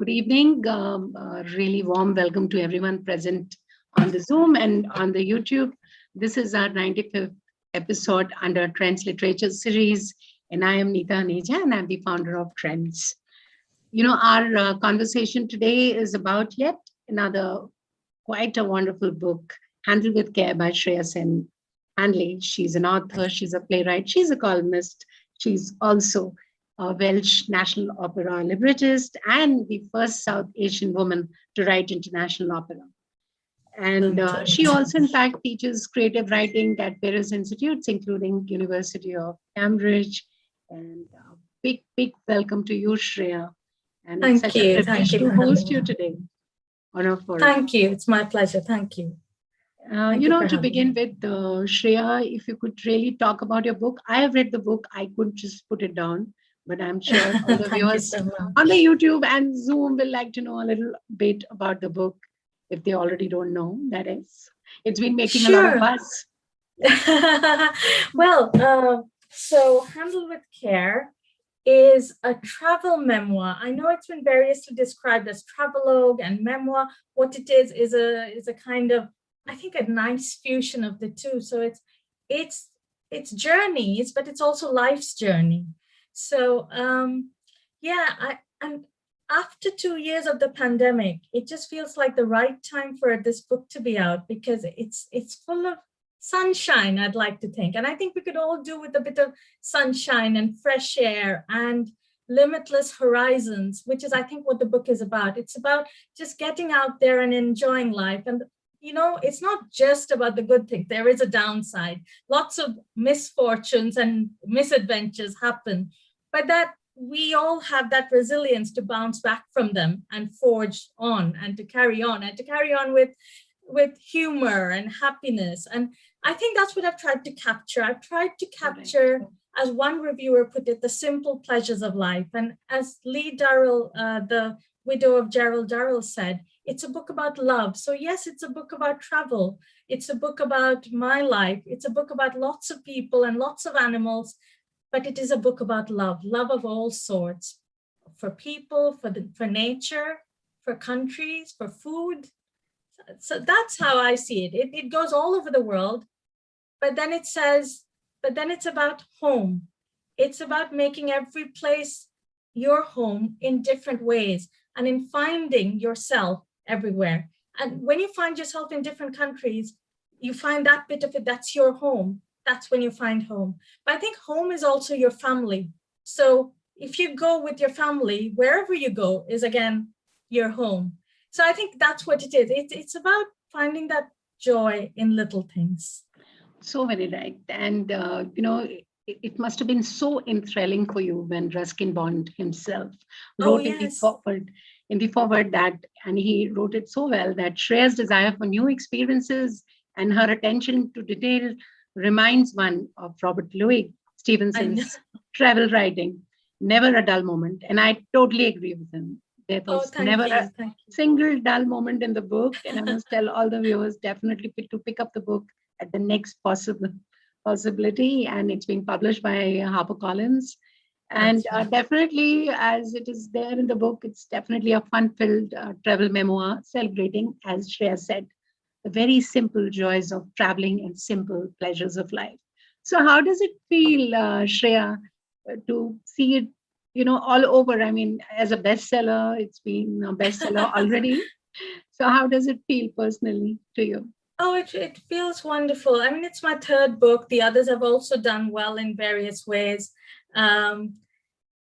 Good evening. Really warm welcome to everyone present on the Zoom and on the YouTube. This is our 95th episode under Trends Literature series, and I am Neeta Aneja, and I'm the founder of Trends. You know, our conversation today is about yet another quite a wonderful book, Handled with Care by Shreya-Sen Handley. She's an author, she's a playwright, she's a columnist, she's also a Welsh National Opera librettist and the first South Asian woman to write international opera. And she also, in fact, teaches creative writing at various institutes, including University of Cambridge. And big welcome to you, Shreya. And it's such a privilege to host you today. Honor for Thank you. It's my pleasure. Thank you. To begin with, Shreya, if you could really talk about your book. I have read the book. I couldn't just put it down, but I'm sure all the viewers on the YouTube and Zoom will like to know a little bit about the book if they already don't know. That is, it's been making a lot of buzz. So Handled with Care is a travel memoir. I know it's been variously described as travelogue and memoir. What it is a kind of, I think, a nice fusion of the two. So it's journeys, but it's also life's journey. So and after 2 years of the pandemic, it just feels like the right time for this book to be out because it's full of sunshine, I'd like to think. And I think we could all do with a bit of sunshine and fresh air and limitless horizons, which is, I think, what the book is about. It's about just getting out there and enjoying life. And, you know, it's not just about the good things. There is a downside. Lots of misfortunes and misadventures happen, but that we all have that resilience to bounce back from them and forge on and to carry on with humor and happiness. And I think that's what I've tried to capture. I've tried to capture, as one reviewer put it, the simple pleasures of life. And as Lee Durrell, the widow of Gerald Durrell, said, it's a book about love. So yes, it's a book about travel. It's a book about my life. It's a book about lots of people and lots of animals, but it is a book about love of all sorts, for people, for nature, for countries, for food. So that's how I see it. It goes all over the world, but then it's about home. It's about making every place your home in different ways and in finding yourself everywhere. And when you find yourself in different countries, you find that bit of it, that's your home. That's when you find home. But I think home is also your family. So if you go with your family, wherever you go is, again, your home. So I think that's what it is. It's about finding that joy in little things. So very right. And, it must have been so enthralling for you when Ruskin Bond himself wrote in the forward that, and he wrote it so well, that Shreya's desire for new experiences and her attention to detail reminds one of Robert Louis Stevenson's travel writing, never a dull moment. And I totally agree with him. There was never a single dull moment in the book. And I must tell all the viewers definitely to pick up the book at the next possibility. And it's being published by HarperCollins. And definitely, as it is there in the book, it's definitely a fun-filled travel memoir celebrating, as Shreya said, the very simple joys of traveling and simple pleasures of life. So how does it feel, Shreya, to see it, all over? I mean, as a bestseller, it's been a bestseller already. So how does it feel personally to you? Oh, it feels wonderful. I mean, it's my third book. The others have also done well in various ways.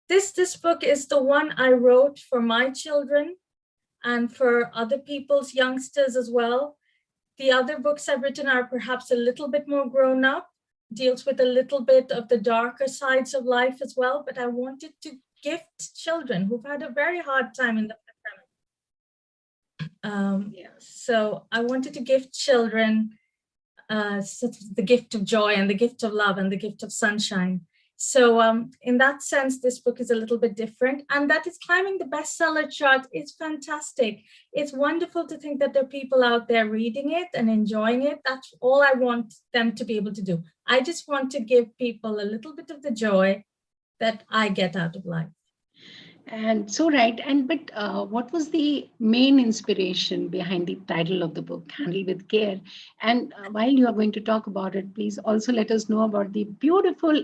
This book is the one I wrote for my children and for other people's youngsters as well. The other books I've written are perhaps a little bit more grown up, deals with a little bit of the darker sides of life as well, but I wanted to gift children who've had a very hard time in the pandemic. So I wanted to gift children the gift of joy and the gift of love and the gift of sunshine. So in that sense, this book is a little bit different, and that it's climbing the bestseller chart is fantastic. It's wonderful to think that there are people out there reading it and enjoying it. That's all I want them to be able to do. I just want to give people a little bit of the joy that I get out of life. And so right. But what was the main inspiration behind the title of the book, Handle with Care? And while you are going to talk about it, please also let us know about the beautiful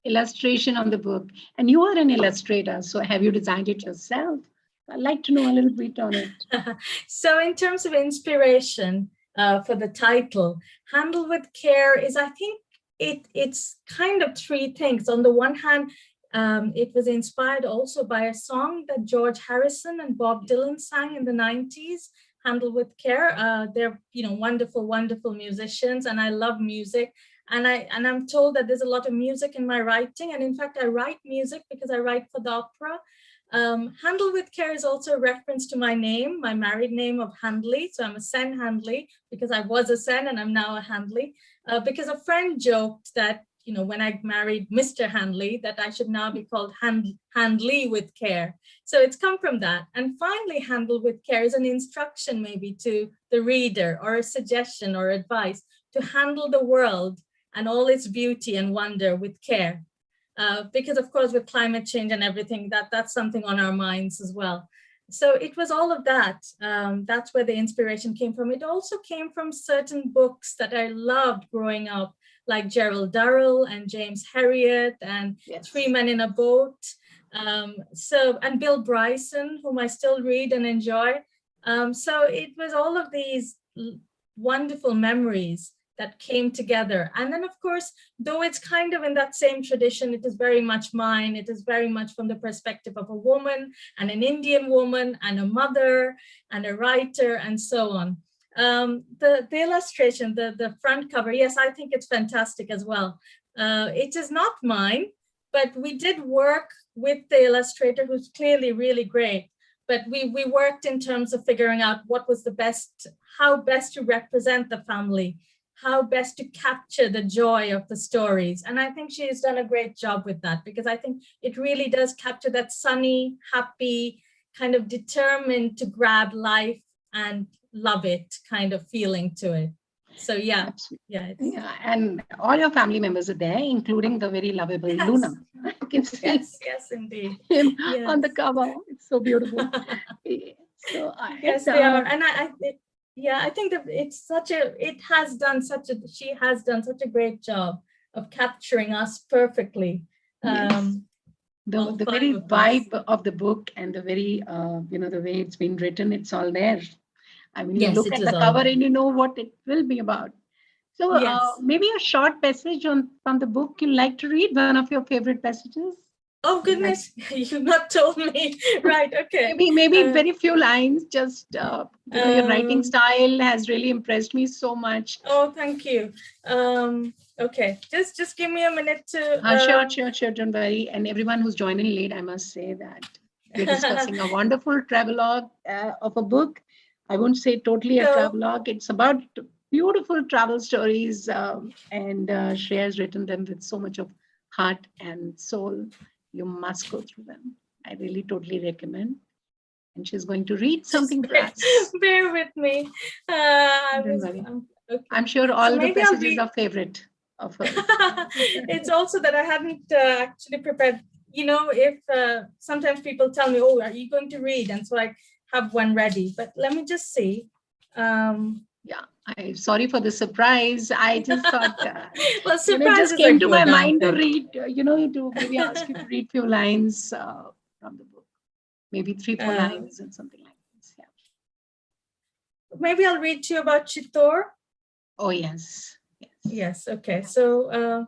illustration on the book. And you are an illustrator, so have you designed it yourself? I'd like to know a little bit on it. So in terms of inspiration for the title, Handle with Care is, I think, it's kind of three things. On the one hand, it was inspired also by a song that George Harrison and Bob Dylan sang in the 90s, Handle with Care. They're, wonderful, wonderful musicians, and I love music. And I'm told that there's a lot of music in my writing. And in fact, I write music because I write for the opera. Handle with Care is also a reference to my name, my married name of Handley. So I'm a Sen Handley because I was a Sen and I'm now a Handley. Because a friend joked that, when I married Mr. Handley, that I should now be called Handley with Care. So it's come from that. And finally, Handle with Care is an instruction maybe to the reader, or a suggestion or advice to handle the world and all its beauty and wonder with care. Because of course, with climate change and everything, that's something on our minds as well. So it was all of that. That's where the inspiration came from. It also came from certain books that I loved growing up, like Gerald Durrell and James Herriot and Yes. Three Men in a Boat. And Bill Bryson, whom I still read and enjoy. So it was all of these wonderful memories that came together. And then, of course, though it's kind of in that same tradition, it is very much mine. It is very much from the perspective of a woman, and an Indian woman, and a mother, and a writer, and so on. The illustration, the front cover, yes, I think it's fantastic as well. It is not mine, but we did work with the illustrator, who's clearly really great. But we worked in terms of figuring out what was how best to represent the family, how best to capture the joy of the stories. And I think she has done a great job with that, because I think it really does capture that sunny, happy, kind of determined to grab life and love it kind of feeling to it. So yeah. Absolutely. Yeah, and all your family members are there, including the very lovable Luna. I can see yes, indeed. him on the cover. It's so beautiful. So yes, they are. And I think that she has done such a great job of capturing us perfectly. Yes. The very vibe of the book, and the very, the way it's been written, it's all there. I mean, you look at the cover and you know what it will be about. So maybe a short passage from the book you'd like to read, one of your favorite passages? Oh, goodness, you've not told me. Right, okay. Maybe very few lines, just your writing style has really impressed me so much. Oh, thank you. Okay, just give me a minute to... Sure, don't worry. And everyone who's joining late, I must say that we're discussing a wonderful travelogue of a book. I won't say totally a travelogue. It's about beautiful travel stories, and Shreya has written them with so much of heart and soul. You must go through them. I really totally recommend. And she's going to read something for us. Bear with me. Okay. I'm sure all the passages are favorite of her. It's also that I hadn't actually prepared. If sometimes people tell me, "Oh, are you going to read?" And so I have one ready. But let me just see. I'm sorry for the surprise. I just thought, well, it just came to my mind to read, to maybe ask you to read few lines from the book, maybe 3-4 lines and something like this. Yeah. Maybe I'll read to you about Chittor. Oh, yes. Yes. Okay. So,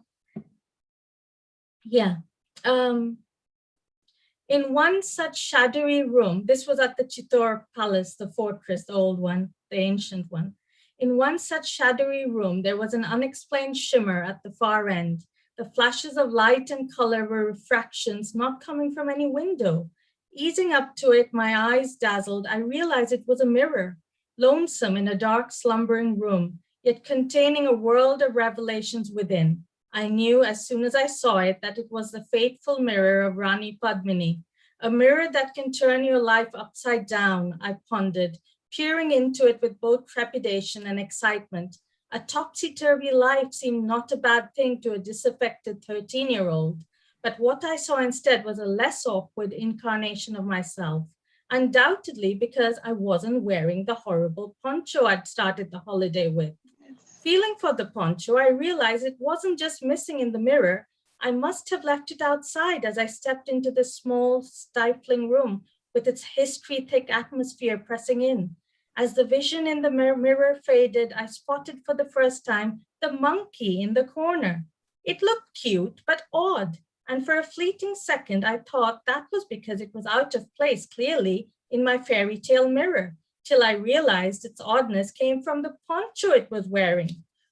in one such shadowy room, this was at the Chittor Palace, the fortress, the old one, the ancient one. In one such shadowy room, there was an unexplained shimmer at the far end. The flashes of light and color were refractions not coming from any window. Easing up to it, my eyes dazzled, I realized it was a mirror, lonesome in a dark, slumbering room, yet containing a world of revelations within. I knew as soon as I saw it that it was the fateful mirror of Rani Padmini, a mirror that can turn your life upside down, I pondered, peering into it with both trepidation and excitement. A topsy-turvy life seemed not a bad thing to a disaffected 13-year-old, But what I saw instead was a less awkward incarnation of myself, undoubtedly because I wasn't wearing the horrible poncho I'd started the holiday with. Feeling for the poncho, I realized it wasn't just missing in the mirror. I must have left it outside as I stepped into the small, stifling room with its history-thick atmosphere pressing in. As the vision in the mirror faded, I spotted for the first time the monkey in the corner. It looked cute, but odd. And for a fleeting second, I thought that was because it was out of place, clearly, in my fairy tale mirror, till I realized its oddness came from the poncho it was wearing.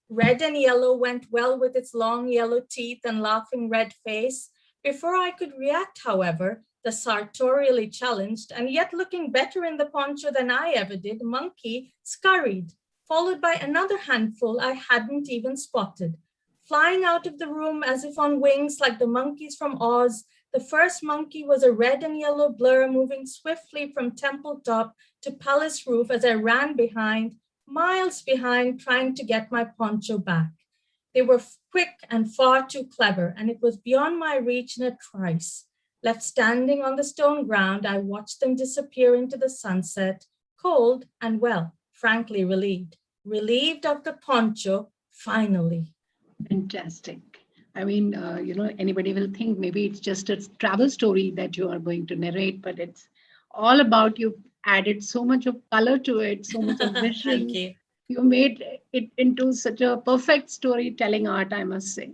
Red and yellow went well with its long yellow teeth and laughing red face. Before I could react, however, the sartorially challenged and yet looking better in the poncho than I ever did, monkey scurried, followed by another handful I hadn't even spotted. Flying out of the room as if on wings like the monkeys from Oz, the first monkey was a red and yellow blur moving swiftly from temple top to palace roof as I ran behind, miles behind, trying to get my poncho back. They were quick and far too clever, and it was beyond my reach in a trice. Left standing on the stone ground, I watched them disappear into the sunset, cold and, well, frankly relieved. Relieved of the poncho, finally. Fantastic. I mean, anybody will think maybe it's just a travel story that you are going to narrate, but it's all about you added so much of color to it, so much of vision. Thank you. You made it into such a perfect storytelling art, I must say.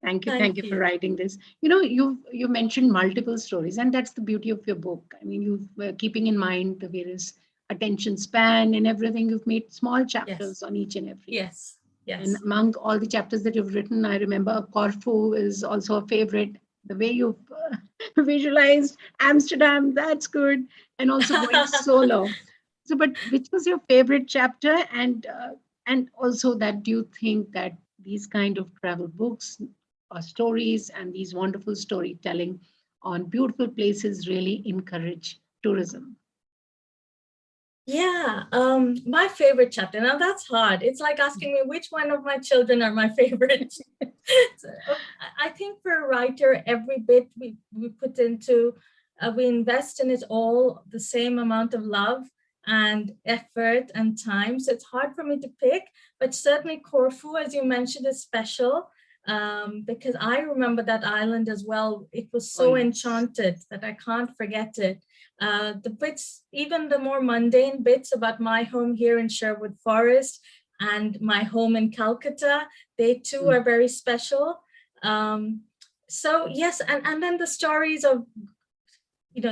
Thank you for writing this. You mentioned multiple stories, and that's the beauty of your book. I mean, you were keeping in mind the various attention span and everything. You've made small chapters on each and every. Yes. And among all the chapters that you've written, I remember Corfu is also a favorite. The way you've visualized Amsterdam, that's good. And also going solo. So, but which was your favorite chapter? And also that, do you think that these kind of travel books or stories and these wonderful storytelling on beautiful places really encourage tourism? Yeah, my favorite chapter. Now that's hard. It's like asking me which one of my children are my favorite. So, I think for a writer, every bit we put into, we invest in it all the same amount of love and effort and time. So it's hard for me to pick, but certainly Corfu, as you mentioned, is special because I remember that island as well. It was so enchanted that I can't forget it. The bits, even the more mundane bits about my home here in Sherwood Forest and my home in Calcutta, they too are very special. So yes, and then the stories of,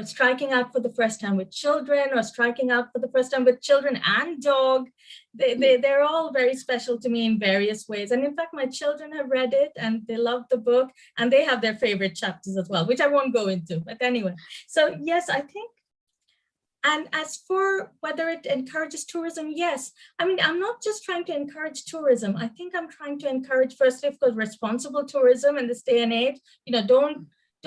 striking out for the first time with children or striking out for the first time with children and dog, they're all very special to me in various ways. And in fact, my children have read it and they love the book and they have their favorite chapters as well, which I won't go into, but anyway. So yes, I think, and as for whether it encourages tourism, yes. I mean, I'm not just trying to encourage tourism. I think I'm trying to encourage, firstly, of course, responsible tourism in this day and age.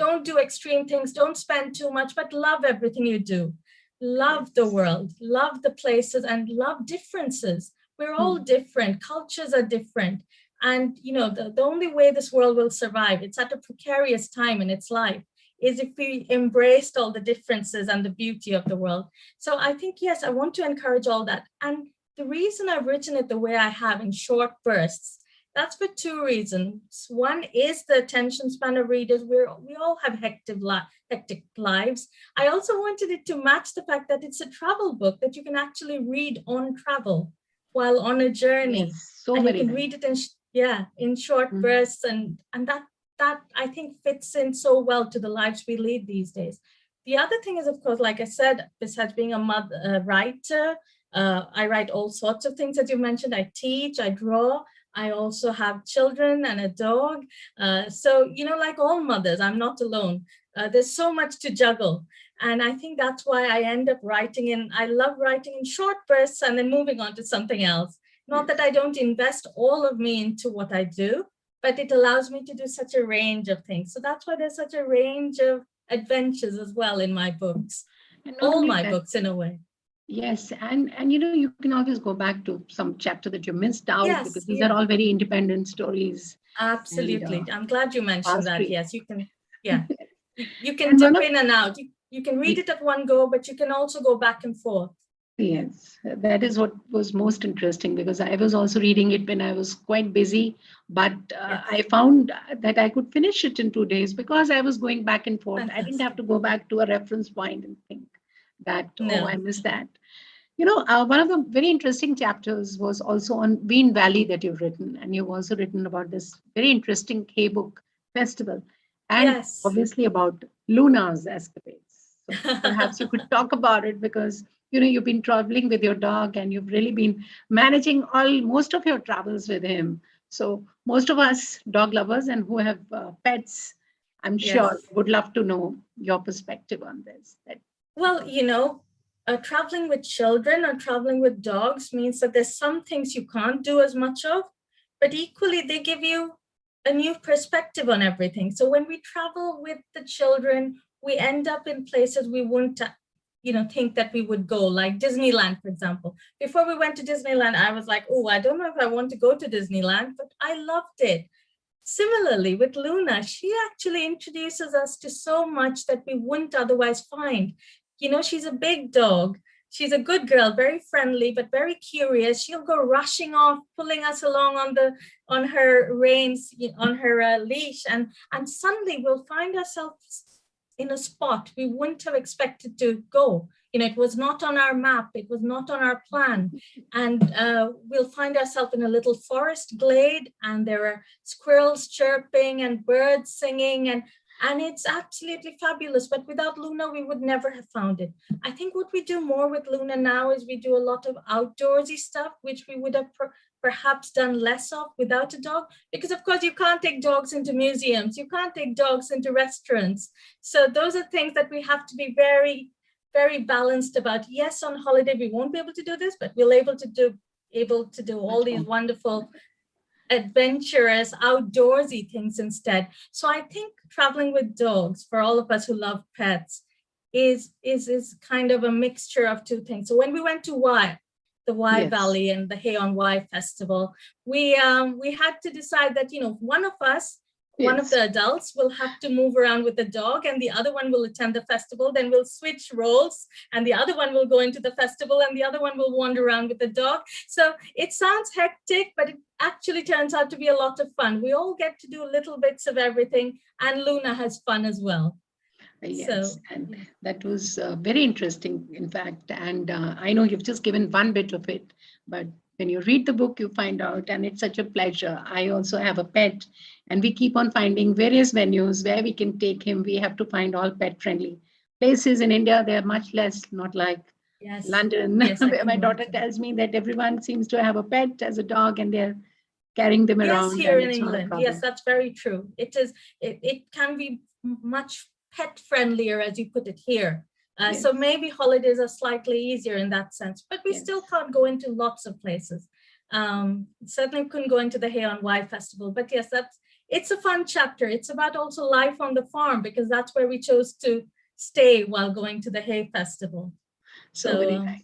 Don't do extreme things, don't spend too much, but love everything you do. Love the world, love the places, and love differences. We're all different, cultures are different. And the only way this world will survive, it's at a precarious time in its life, is if we embraced all the differences and the beauty of the world. So I think, yes, I want to encourage all that. And the reason I've written it the way I have in short bursts, that's for two reasons. One is the attention span of readers. We all have hectic lives. I also wanted it to match the fact that it's a travel book that you can actually read on travel while on a journey. Yes, and you can read it in short bursts, and that I think fits in so well to the lives we lead these days. The other thing is, of course, like I said, besides being a writer, I write all sorts of things, as you mentioned. I teach, I draw. I also have children and a dog. So, like all mothers, I'm not alone. There's so much to juggle. And I think that's why I end up I love writing in short bursts and then moving on to something else. Not that I don't invest all of me into what I do, but it allows me to do such a range of things. So that's why there's such a range of adventures as well in my books. All my books in a way. Yes, and you can always go back to some chapter that you missed out because these are all very independent stories. Absolutely. I'm glad you mentioned that. Yes, you can. Yeah. You can And dip in and out. You can read it at one go, but you can also go back and forth. Yes, that is what was most interesting, because I was also reading it when I was quite busy, but Yes. I found that I could finish it in 2 days because I was going back and forth. I didn't have to Fantastic. go back to a reference point and think that, oh, I No. missed that. One of the very interesting chapters was also on Ween Valley that you've written, and you've also written about this very interesting K-book festival, and Yes. obviously about Luna's escapades. So perhaps you could talk about it, because you've been traveling with your dog and you've really been managing most of your travels with him. So most of us dog lovers and who have pets, I'm Yes. sure, would love to know your perspective on this. Well, traveling with children or traveling with dogs means that there's some things you can't do as much of, but equally they give you a new perspective on everything. So when we travel with the children, we end up in places we wouldn't think that we would go, like Disneyland, for example. Before we went to Disneyland, I was like, oh, I don't know if I want to go to Disneyland, but I loved it. Similarly, with Luna, she actually introduces us to so much that we wouldn't otherwise find. She's a big dog. She's a good girl, very friendly, but very curious. She'll go rushing off, pulling us along on her reins, on her leash, and suddenly we'll find ourselves in a spot we wouldn't have expected to go. It was not on our map, it was not on our plan. And we'll find ourselves in a little forest glade, and there are squirrels chirping and birds singing, and it's absolutely fabulous. But without Luna, we would never have found it. I think what we do more with Luna now is we do a lot of outdoorsy stuff, which we would have perhaps done less of without a dog, because of course you can't take dogs into museums, you can't take dogs into restaurants. So those are things that we have to be very, very balanced about. Yes, on holiday we won't be able to do this, but we'll able to do all these wonderful adventurous outdoorsy things instead. So I think traveling with dogs, for all of us who love pets, is kind of a mixture of two things. So when we went to the Wye Valley and the Hay on Wye Festival, we had to decide that one of us, one of the adults, will have to move around with the dog, and the other one will attend the festival. Then we'll switch roles, and the other one will go into the festival, and the other one will wander around with the dog. So it sounds hectic, but it actually turns out to be a lot of fun. We all get to do little bits of everything, and Luna has fun as well. Yes, and that was very interesting, in fact. And I know you've just given one bit of it, but when you read the book, you find out, and it's such a pleasure. I also have a pet, and we keep on finding various venues where we can take him. We have to find all pet-friendly places in India. They are much less, not like London, where my daughter tells me that everyone seems to have a pet as a dog, and they're carrying them around. Yes, here in England. Yes, that's very true. It is. It can be much pet friendlier, as you put it here. So maybe holidays are slightly easier in that sense, but we still can't go into lots of places. Certainly couldn't go into the Hay on Wye Festival, but yes, it's a fun chapter. It's about also life on the farm, because that's where we chose to stay while going to the Hay Festival. So very nice.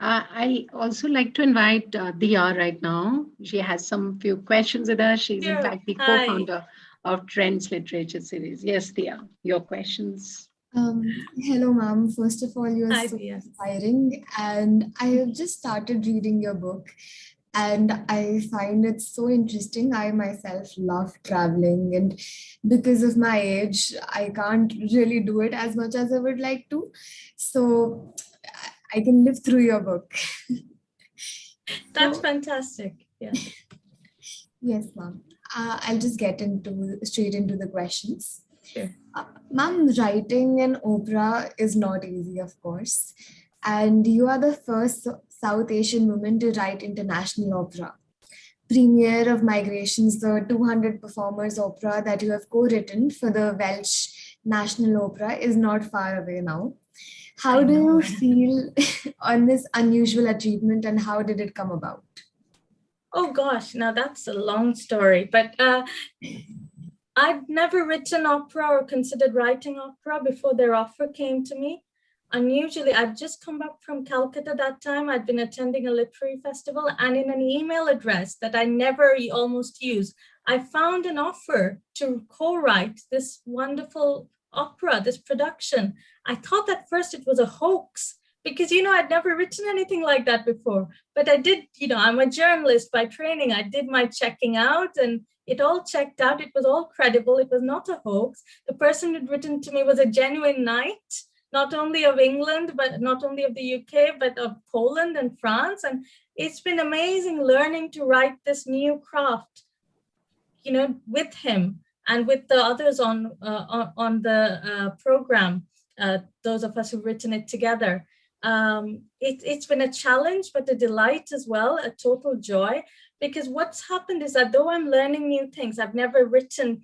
I also like to invite Dia right now. She has some few questions with us. She's in fact the co-founder of Trends Literature Series. Yes, Dia, your questions. Hello, ma'am. First of all, you're so inspiring, and I have just started reading your book, and I find it so interesting. I myself love traveling, and because of my age, I can't really do it as much as I would like to. So I can live through your book. That's fantastic. Yeah. Yes, ma'am. I'll just get straight into the questions. Sure. Ma'am, writing an opera is not easy, of course. And you are the first South Asian woman to write international opera. Premiere of Migrations, the 200 performers opera that you have co-written for the Welsh National Opera, is not far away now. How do you feel on this unusual achievement, and how did it come about? Oh gosh, now that's a long story, but I'd never written opera or considered writing opera before their offer came to me. Unusually, I'd just come back from Calcutta that time. I'd been attending a literary festival, and in an email address that I never almost use, I found an offer to co-write this wonderful opera, this production. I thought at first it was a hoax because, I'd never written anything like that before. But I did, I'm a journalist by training. I did my checking out and it all checked out. It was all credible. It was not a hoax. The person who'd written to me was a genuine knight, not only of England, but not only of the UK, but of Poland and France. And it's been amazing learning to write this new craft, with him and with the others on the program, those of us who've written it together. It's been a challenge, but a delight as well, a total joy, because what's happened is that though I'm learning new things, I've never written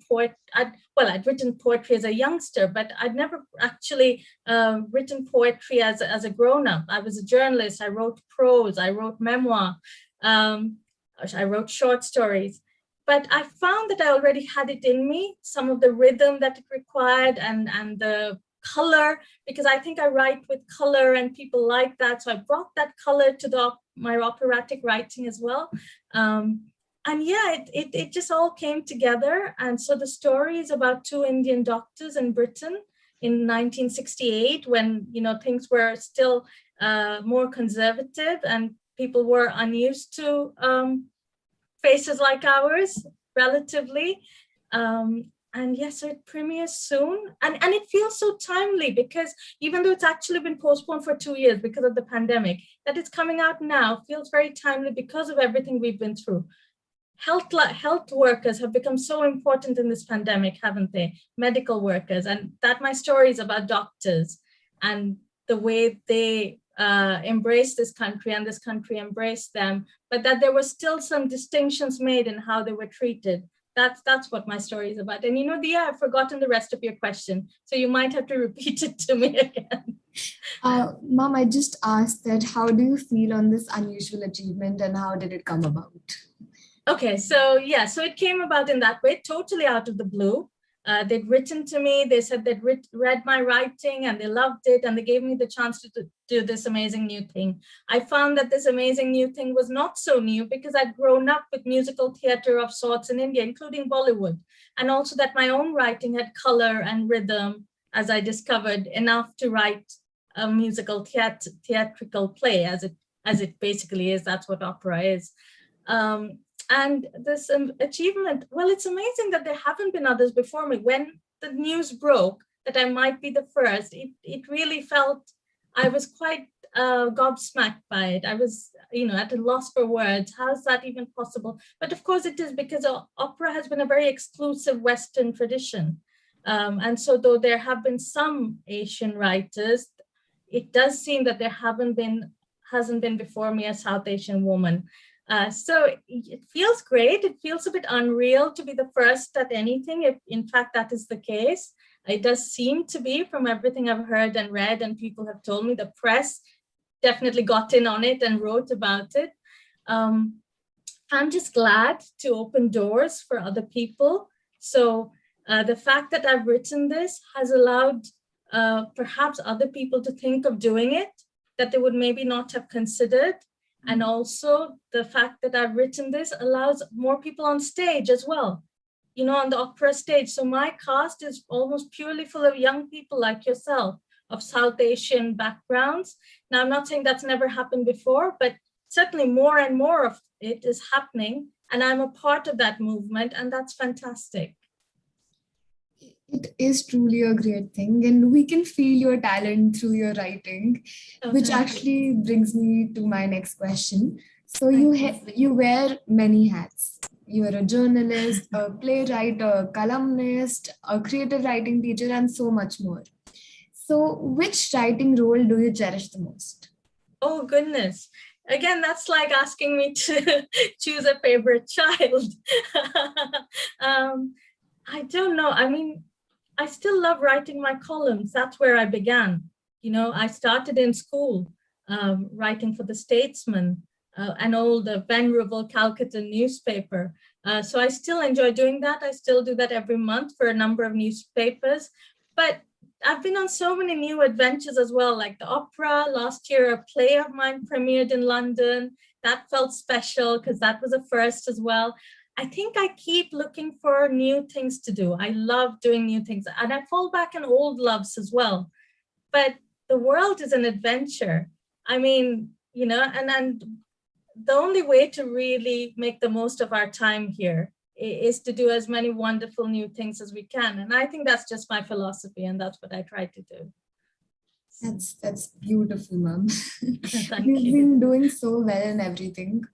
I'd written poetry as a youngster, but I'd never actually written poetry as a grown-up. I was a journalist. I wrote prose, I wrote memoir, I wrote short stories. But I found that I already had it in me, some of the rhythm that it required and the color, because I think I write with color and people like that. So I brought that color to my operatic writing as well. And yeah, it just all came together. And so the story is about two Indian doctors in Britain in 1968, when, things were still more conservative and people were unused to faces like ours, relatively. And yes, so it premieres soon. And it feels so timely because even though it's actually been postponed for 2 years because of the pandemic, that it's coming out now feels very timely because of everything we've been through. Health workers have become so important in this pandemic, haven't they? Medical workers. And that my story is about doctors and the way they embraced this country and this country embraced them, but that there were still some distinctions made in how they were treated. That's what my story is about. And Dia, I've forgotten the rest of your question, so you might have to repeat it to me again. Mom, I just asked that how do you feel on this unusual achievement and how did it come about? Okay, so it came about in that way, totally out of the blue. They'd written to me, they said they'd read my writing and they loved it and they gave me the chance to do this amazing new thing. I found that this amazing new thing was not so new because I'd grown up with musical theater of sorts in India, including Bollywood, and also that my own writing had color and rhythm, as I discovered, enough to write a musical theatrical play, as it basically is. That's what opera is. And this achievement, well, it's amazing that there haven't been others before me. When the news broke that I might be the first, it really felt, I was quite gobsmacked by it. I was, at a loss for words. How is that even possible? But of course it is, because opera has been a very exclusive Western tradition. And so though there have been some Asian writers, it does seem that there hasn't been before me a South Asian woman. So it feels great. It feels a bit unreal to be the first at anything, if in fact that is the case. It does seem to be, from everything I've heard and read and people have told me. The press definitely got in on it and wrote about it. I'm just glad to open doors for other people. So the fact that I've written this has allowed perhaps other people to think of doing it that they would maybe not have considered. And also the fact that I've written this allows more people on stage as well, on the opera stage. So my cast is almost purely full of young people like yourself, of South Asian backgrounds. Now, I'm not saying that's never happened before, but certainly more and more of it is happening. And I'm a part of that movement, and that's fantastic. It is truly a great thing, and we can feel your talent through your writing, which actually brings me to my next question. So you wear many hats. You are a journalist, a playwright, a columnist, a creative writing teacher, and so much more. So which writing role do you cherish the most? Oh, goodness. Again, that's like asking me to choose a favorite child. I don't know. I mean, I still love writing my columns. That's where I began. I started in school writing for The Statesman, an old venerable Calcutta newspaper. So I still enjoy doing that. I still do that every month for a number of newspapers. But I've been on so many new adventures as well, like the opera. Last year, a play of mine premiered in London. That felt special because that was a first as well. I think I keep looking for new things to do. I love doing new things, and I fall back on old loves as well. But the world is an adventure. I mean, and the only way to really make the most of our time here is to do as many wonderful new things as we can. And I think that's just my philosophy, and that's what I try to do. That's beautiful, Mom. Thank You've you. been doing so well in everything.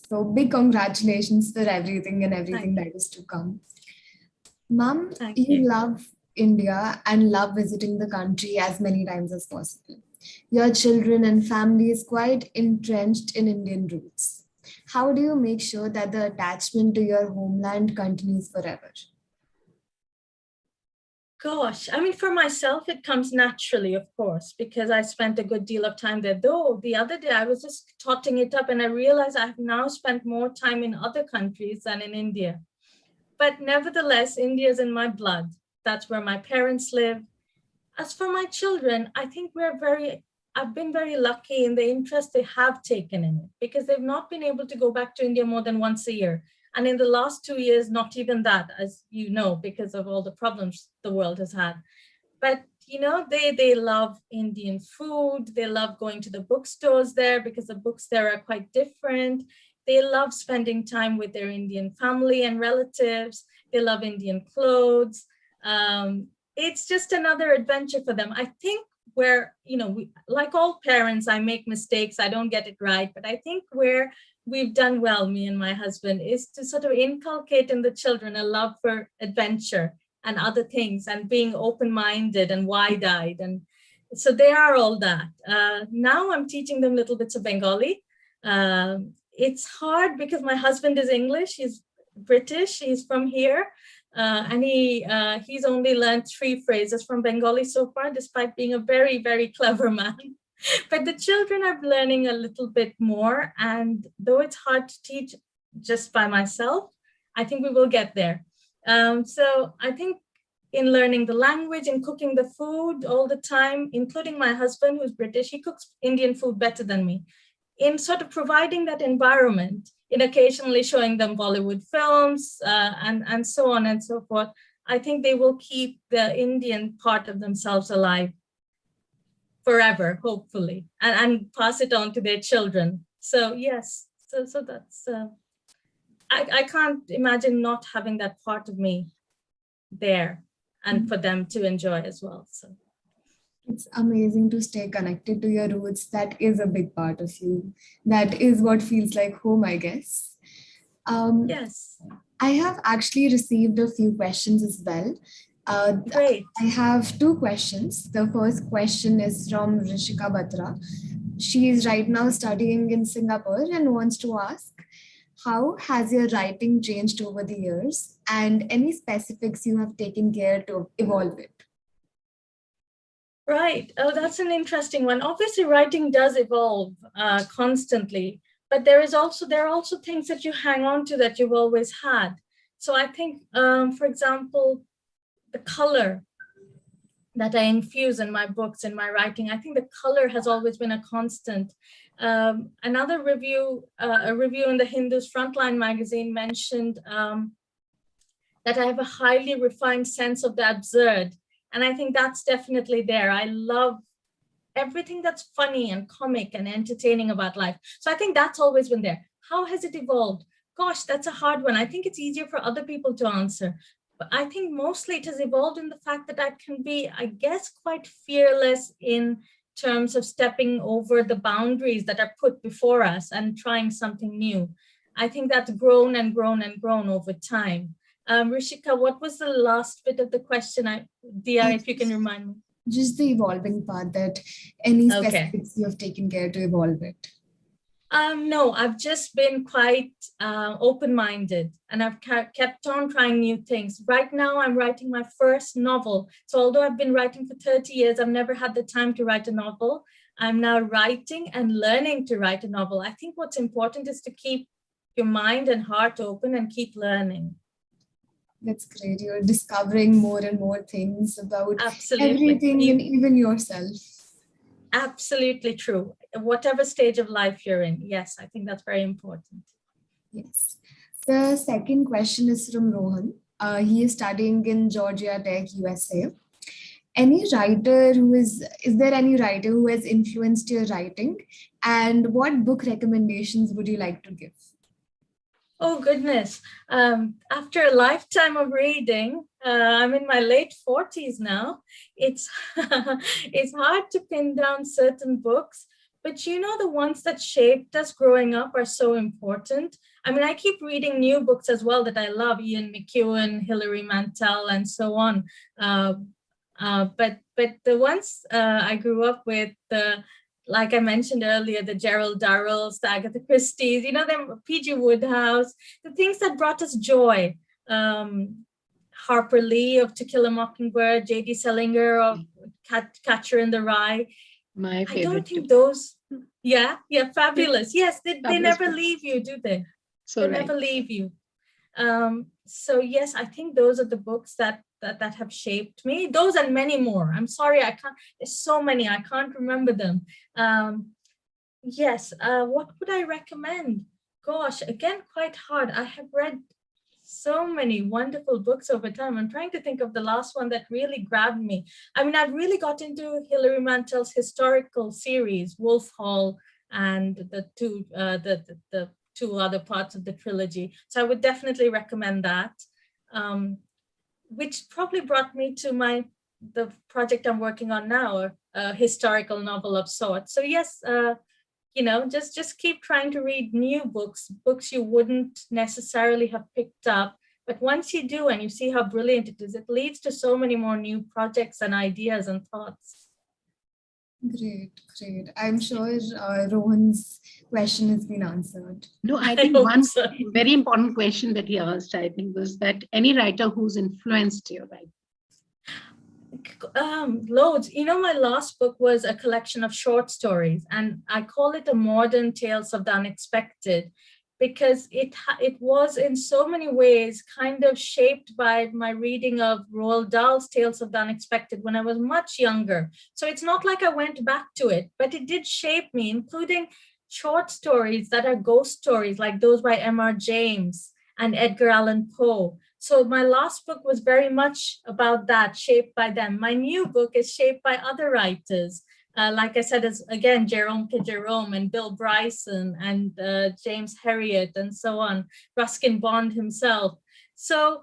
So big congratulations for everything and everything that is to come. Mom, you love India and love visiting the country as many times as possible. Your children and family is quite entrenched in Indian roots. How do you make sure that the attachment to your homeland continues forever? Gosh, I mean, for myself, it comes naturally, of course, because I spent a good deal of time there. Though the other day I was just totting it up and I realized I've now spent more time in other countries than in India. But nevertheless, India is in my blood. That's where my parents live. As for my children, I think I've been very lucky in the interest they have taken in it, because they've not been able to go back to India more than once a year. And in the last 2 years, not even that, as you know, because of all the problems the world has had. But, they love Indian food. They love going to the bookstores there because the books there are quite different. They love spending time with their Indian family and relatives. They love Indian clothes. It's just another adventure for them. I think where, like all parents, I make mistakes. I don't get it right. But I think where we've done well, me and my husband, is to sort of inculcate in the children a love for adventure and other things and being open-minded and wide-eyed. And so they are all that. Now I'm teaching them little bits of Bengali. It's hard because my husband is English. He's British. He's from here. And he's only learned 3 phrases from Bengali so far, despite being a very, very clever man. But the children are learning a little bit more. And though it's hard to teach just by myself, I think we will get there. So I think in learning the language and cooking the food all the time, including my husband, who's British, he cooks Indian food better than me. In sort of providing that environment, in occasionally showing them Bollywood films and so on and so forth, I think they will keep the Indian part of themselves alive forever, hopefully, and pass it on to their children. So yes, so that's, I can't imagine not having that part of me there and for them to enjoy as well. So it's amazing to stay connected to your roots. That is a big part of you. That is what feels like home, I guess. Yes. I have actually received a few questions as well. Great. I have 2 questions. The first question is from Rishika Batra. She is right now studying in Singapore and wants to ask, how has your writing changed over the years and any specifics you have taken care to evolve it? Right. Oh, that's an interesting one. Obviously, writing does evolve constantly, but there are also things that you hang on to that you've always had. So I think, for example, the color that I infuse in my books and my writing, I think the color has always been a constant. Another review, a review in the Hindu's Frontline magazine mentioned that I have a highly refined sense of the absurd. And I think that's definitely there. I love everything that's funny and comic and entertaining about life. So I think that's always been there. How has it evolved? Gosh, that's a hard one. I think it's easier for other people to answer. But I think mostly it has evolved in the fact that I can be, I guess, quite fearless in terms of stepping over the boundaries that are put before us and trying something new. I think that's grown and grown and grown over time. Rishika, what was the last bit of the question? Dia, if you can remind me. Just the evolving part, that any specifics you have taken care to evolve it. No, I've just been quite open-minded and I've kept on trying new things. Right now, I'm writing my first novel. So although I've been writing for 30 years, I've never had the time to write a novel. I'm now writing and learning to write a novel. I think what's important is to keep your mind and heart open and keep learning. That's great. You're discovering more and more things about Absolutely. everything and even yourself. Absolutely true. Whatever stage of life you're in. Yes, I think that's very important. Yes. The second question is from Rohan. He is studying in Georgia Tech, USA. Any writer is there any writer who has influenced your writing? And what book recommendations would you like to give? Oh, goodness. After a lifetime of reading, I'm in my late 40s now. It's, it's hard to pin down certain books, but you know, the ones that shaped us growing up are so important. I mean, I keep reading new books as well that I love, Ian McEwan, Hilary Mantel, and so on. But the ones I grew up with, like I mentioned earlier, the Gerald Durrells, the Agatha Christie's, you know, them P.G. Wodehouse, the things that brought us joy. Harper Lee of To Kill a Mockingbird, J.D. Salinger of Catcher in the Rye. My favorite. I don't think those, yeah, fabulous. Yes, they never leave you, do they? So they never leave you. So yes, I think those are the books that have shaped me. Those and many more. I'm sorry, I can't. There's so many, I can't remember them. Yes. What would I recommend? Gosh, again, quite hard. I have read so many wonderful books over time. I'm trying to think of the last one that really grabbed me. I mean, I've really got into Hilary Mantel's historical series, Wolf Hall, and the two other parts of the trilogy. So I would definitely recommend that, which probably brought me to the project I'm working on now, a historical novel of sorts. So yes, you know, just keep trying to read new books you wouldn't necessarily have picked up. But once you do and you see how brilliant it is, it leads to so many more new projects and ideas and thoughts. Great. I'm sure Rohan's question has been answered. No, I think one very important question that he asked, I think, was that any writer who's influenced your writing? Loads. You know, my last book was a collection of short stories, and I call it a modern Tales of the Unexpected, because it was in so many ways kind of shaped by my reading of Roald Dahl's Tales of the Unexpected when I was much younger. So it's not like I went back to it, but it did shape me, including short stories that are ghost stories like those by M.R. James and Edgar Allan Poe. So my last book was very much about that, shaped by them. My new book is shaped by other writers. Like I said, it's again, Jerome K. Jerome and Bill Bryson and James Herriot and so on, Ruskin Bond himself. So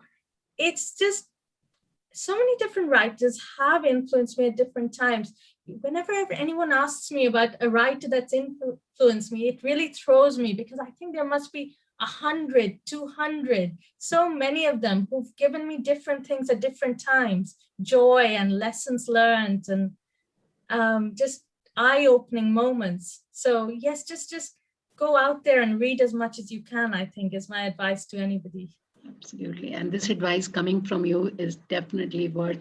it's just so many different writers have influenced me at different times. Whenever anyone asks me about a writer that's influenced me, it really throws me, because I think there must be 100, 200, so many of them who've given me different things at different times, joy and lessons learned and just eye-opening moments. So yes, just go out there and read as much as you can, I think, is my advice to anybody. Absolutely. And this advice coming from you is definitely worth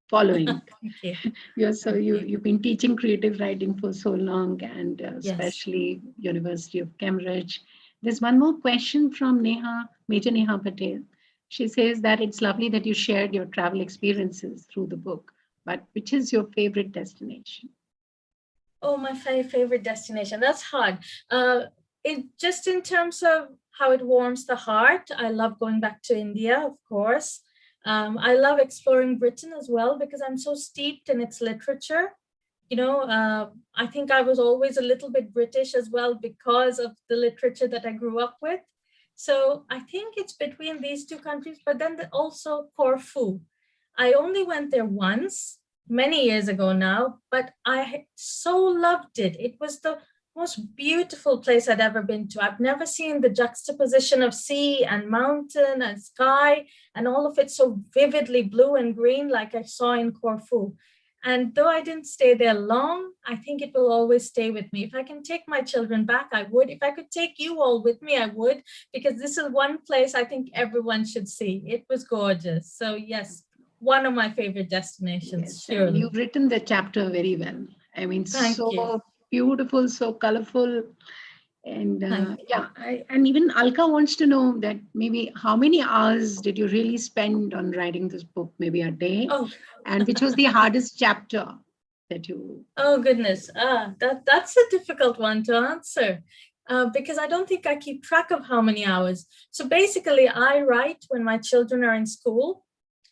following. Thank you. You've been teaching creative writing for so long, and especially University of Cambridge. There's one more question from Major Neha Patel. She says that it's lovely that you shared your travel experiences through the book, but which is your favorite destination? Oh, my favorite destination. That's hard. Just in terms of how it warms the heart, I love going back to India, of course. I love exploring Britain as well, because I'm so steeped in its literature. You know, I think I was always a little bit British as well because of the literature that I grew up with. So I think it's between these two countries, but then also Corfu. I only went there once, many years ago now, but I so loved it. It was the most beautiful place I'd ever been to. I've never seen the juxtaposition of sea and mountain and sky and all of it so vividly blue and green like I saw in Corfu. And though I didn't stay there long, I think it will always stay with me. If I can take my children back, I would. If I could take you all with me, I would, because this is one place I think everyone should see. It was gorgeous. So yes, one of my favorite destinations. Yes, surely. You've written the chapter very well. I mean, Thank you. Beautiful, so colorful. And and even Alka wants to know that maybe how many hours did you really spend on writing this book? Maybe a day? Oh. And which was the hardest chapter that you... Oh, goodness. That's a difficult one to answer. because I don't think I keep track of how many hours. So basically, I write when my children are in school.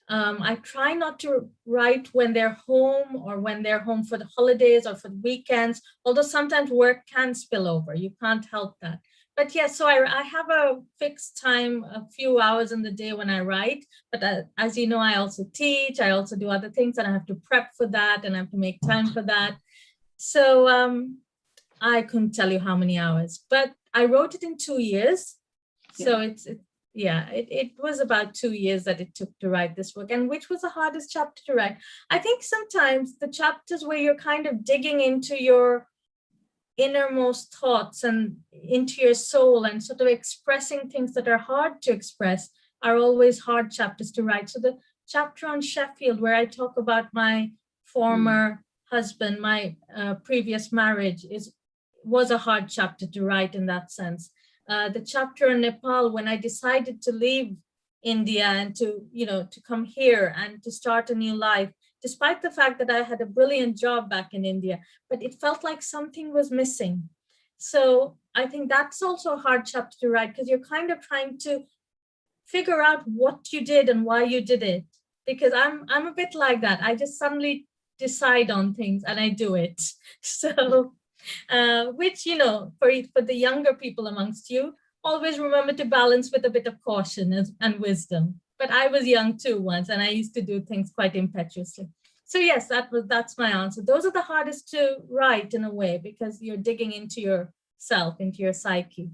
I try not to write when they're home or when they're home for the holidays or for the weekends, although sometimes work can spill over. You can't help that. But yes, so I have a fixed time, a few hours in the day when I write. But as you know, I also teach, I also do other things, and I have to prep for that and I have to make time for that. So I couldn't tell you how many hours, but I wrote it in 2 years. So it was about 2 years that it took to write this book, and which was the hardest chapter to write. I think sometimes the chapters where you're kind of digging into your innermost thoughts and into your soul and sort of expressing things that are hard to express are always hard chapters to write. So the chapter on Sheffield, where I talk about my former husband, my previous marriage, was a hard chapter to write in that sense. The chapter on Nepal, when I decided to leave India and to come here and to start a new life, despite the fact that I had a brilliant job back in India, but it felt like something was missing. So I think that's also a hard chapter to write, because you're kind of trying to figure out what you did and why you did it. Because I'm a bit like that. I just suddenly decide on things and I do it. So, which, for the younger people amongst you, always remember to balance with a bit of caution and wisdom. But I was young too once, and I used to do things quite impetuously. So yes, that's my answer. Those are the hardest to write in a way, because you're digging into yourself, into your psyche.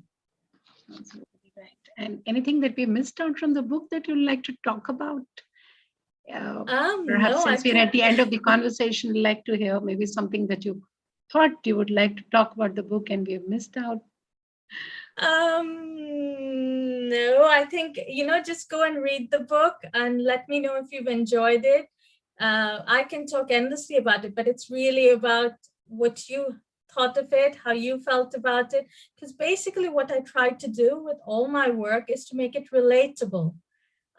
Absolutely right. And anything that we missed out from the book that you'd like to talk about? Perhaps since we're at the end of the conversation, I'd like to hear maybe something that you thought you would like to talk about the book and we have missed out. No, I think, just go and read the book and let me know if you've enjoyed it. I can talk endlessly about it, but it's really about what you thought of it, how you felt about it. Because basically what I try to do with all my work is to make it relatable.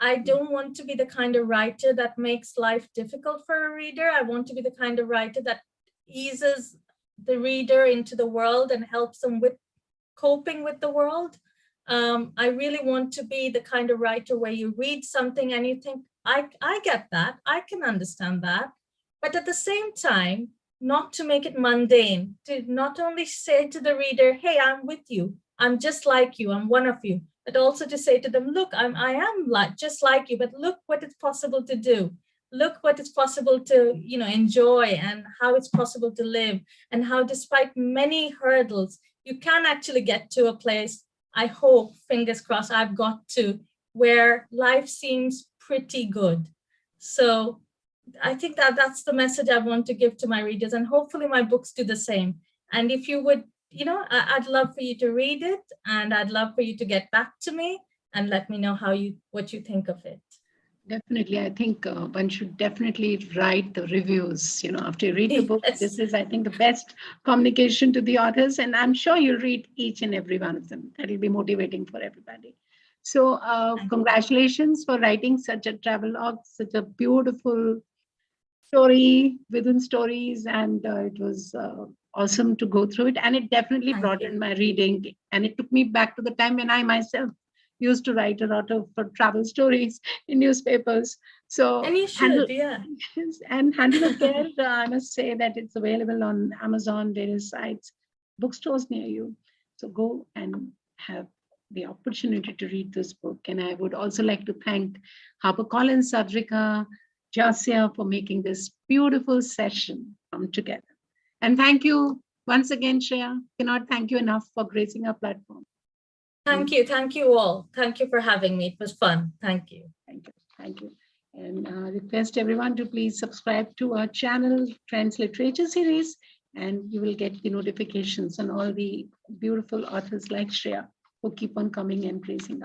I don't want to be the kind of writer that makes life difficult for a reader. I want to be the kind of writer that eases the reader into the world and helps them with coping with the world. I really want to be the kind of writer where you read something and you think, I get that, I can understand that. But at the same time, not to make it mundane, to not only say to the reader, hey, I'm with you, I'm just like you, I'm one of you, but also to say to them, look, I am just like you, but look what it's possible to do. Look what it's possible to, enjoy, and how it's possible to live, and how despite many hurdles, you can actually get to a place, I hope, fingers crossed, I've got to, where life seems pretty good. So I think that's the message I want to give to my readers, and hopefully my books do the same. And if you would, I'd love for you to read it, and I'd love for you to get back to me and let me know what you think of it. Definitely. I think one should definitely write the reviews, after you read the book. Yes. This is, I think, the best communication to the authors, and I'm sure you'll read each and every one of them. That will be motivating for everybody. So congratulations for writing such a travelogue, such a beautiful story within stories, and it was awesome to go through it, and it definitely broadened my reading, and it took me back to the time when I myself used to write a lot of travel stories in newspapers. So, and you should, yeah. And Handle of Care, I must say that it's available on Amazon, various sites, bookstores near you. So go and have the opportunity to read this book. And I would also like to thank HarperCollins, Sadrika, Jasia for making this beautiful session come together. And thank you once again, Shreya. Cannot thank you enough for gracing our platform. Thank you. Thank you all. Thank you for having me. It was fun. Thank you. Thank you. Thank you. And request everyone to please subscribe to our channel, Trends Literature Series, and you will get the notifications on all the beautiful authors like Shreya who keep on coming and gracing our